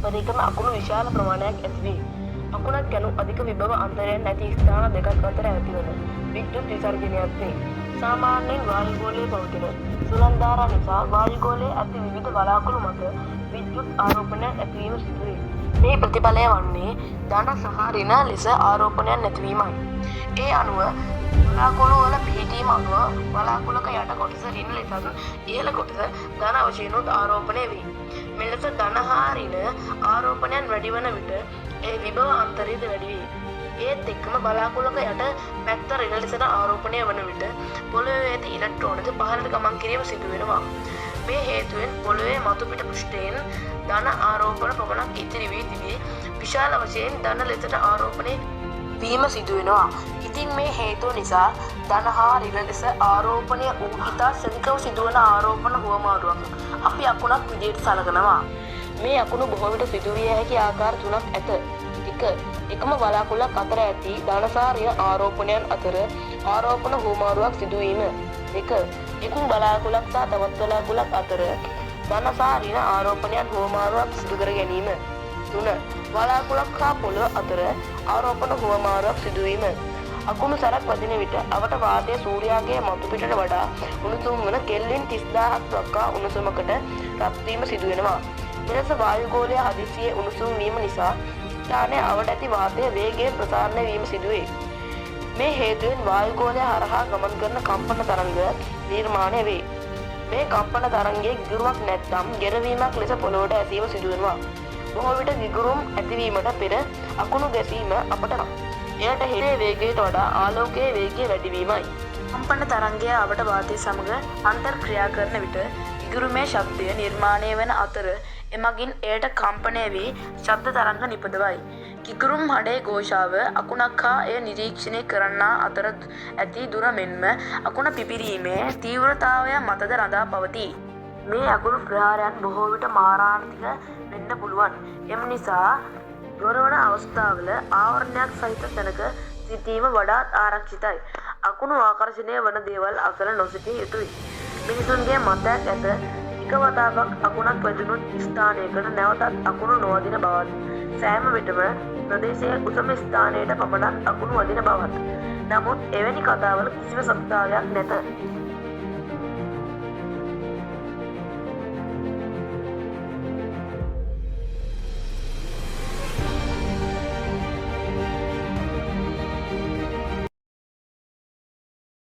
පරිකම අකුණු විශාල ප්‍රමාණයක් ඇති වේ. අකුණක් යනු අධික විභව අන්තරයන් නැති ස්ථාන දෙකක් අතර ඇතිවන විද්‍යුත් විසර්ජනයක් වේ. සාමාන්‍යයෙන් වායුගෝලයේ පවතින සුළං ධාරා නිසා වායුගෝලයේ ඇති විවිධ වලාකුළු මත විද්‍යුත් ආරෝපණයක් ඇතිවීම සිදු වේ. මේ ප්‍රතිඵලය වන්නේ ධන සහ ඍණ ලෙස ආරෝපණයක් නැතිවීමයි. ඒ අනුව වලාකුළු වල පිහිටීම අනුව වලාකුළක යට කොටස ඍණ ලෙසත් ඉහළ කොටස ධන වශයෙන් ආරෝපණය වේ. මෙලෙස ධන හා ඍණ ආරෝපණයන් වැඩි වන විට ඒ විභව අන්තරයද වැඩි වේ. ඒත් එක්කම බලාකුළක යට පැත්ත ඍණ ලෙසට ආරෝපණය වන විට පොළොවේ ඇති ඉලෙක්ට්‍රෝනද පහළට ගමන් කිරීම සිදු වෙනවා. මේ හේතුවෙන් පොළොවේ මතුපිට පෘෂ්ඨයෙන් ධන ආරෝපණ පමණක් ඉතිරි වී තිබී විශාල වශයෙන් ධන ලෙසට ආරෝපණය වීම සිදු වෙනවා. ඉතින් මේ හේතුව නිසා ධන හා ඍණ ලෙස ආරෝපණය වූ ඉතා සෙනඟව සිදුවන ආරෝපණ හුවමාරුවක් අපි අකුණක් විදිහට සලකනවා. මේ අකුණු බොහෝ විට සිදුවිය හැකි ආකාර තුනක් ඇත. 1. එකම වලාකුළක් අතර ඇති ධන සහ ඍණ ආරෝපණයන් අතර ආරෝපණ හුවමාරුවක් සිදුවීම. 2. එකම බලාකුළක් සහ තවත් බලාකුළක් අතර ධන සහ ඍණ ආරෝපණයන් හුවමාරුවක් සිදු කර ගැනීම. 3. වලාකුළක් හා පොළොව අතර ආරෝපණ හුවමාරුවක් සිදුවීම. අකුණු සැරක් වදින විට අවට වාතය සූර්යාගේ මතුපිටට වඩා උණුසුම් වන කෙල්වින් 30000ක් දක්වා උණුසුමකට රත් වීම සිදු වෙනවා. මෙලෙස වායුගෝලය හදිසියේ උණුසුම් වීම නිසා ස්ථානයේ අවට ඇති වාතය වේගයෙන් ප්‍රසාරණය වීම සිදුවේ. මේ හේතුවෙන් වායුගෝලය හරහා ගමන් කරන කම්පන තරංග නිර්මාණය වේ. මේ කම්පන තරංගයේ ගිගුරුමක් නැත්නම් ගෙරවීමක් ලෙස පොළොවට ඇසීම සිදු වෙනවා. බොහෝ විට ගිගුරුම් ඇතිවීමට පෙර අකුණු ගැසීම අපට එයට හේතුවේ වේගයට වඩා ආලෝකයේ වේගය වැඩි වීමයි. කම්පන තරංගය අවට වාතය සමග අන්තර්ක්‍රියා කරන විට ගිගුරුමේ ශබ්දය නිර්මාණය වන අතර එමගින් එයට කම්පනය වී ශබ්ද තරංග නිපදවයි. ගිගුරුම් හඬේ ഘോഷාව අකුණක් හා එය නිරීක්ෂණය කරන්නා අතර ඇති දුර මෙන්ම අකුණ පිපිරීමේ තීව්‍රතාවය මතද රඳා පවතී. මේ අකුණු ප්‍රහාරයන් බොහෝ විට මාරාන්තික වෙන්න පුළුවන්. එම නිසා දොරවන අවස්ථාවල ආවරණයක් සහිත තැනක සිටීම වඩාත් ආරක්ෂිතයි. අකුණු ආකර්ෂණය වන දේවල් අසල නොසිටිය යුතුයි. මිනිසුන්ගේ මතයක් ඇත එක වතාවක් අකුණක් වැදුණු ස්ථානයකට නැවතත් අකුණු නොවදින බවත්, සෑම විටම ප්‍රදේශයේ උසම ස්ථානයට පමණක් අකුණු වදින බවත්. නමුත් එවැනි කතාවල කිසිම සත්‍යතාවයක් නැත.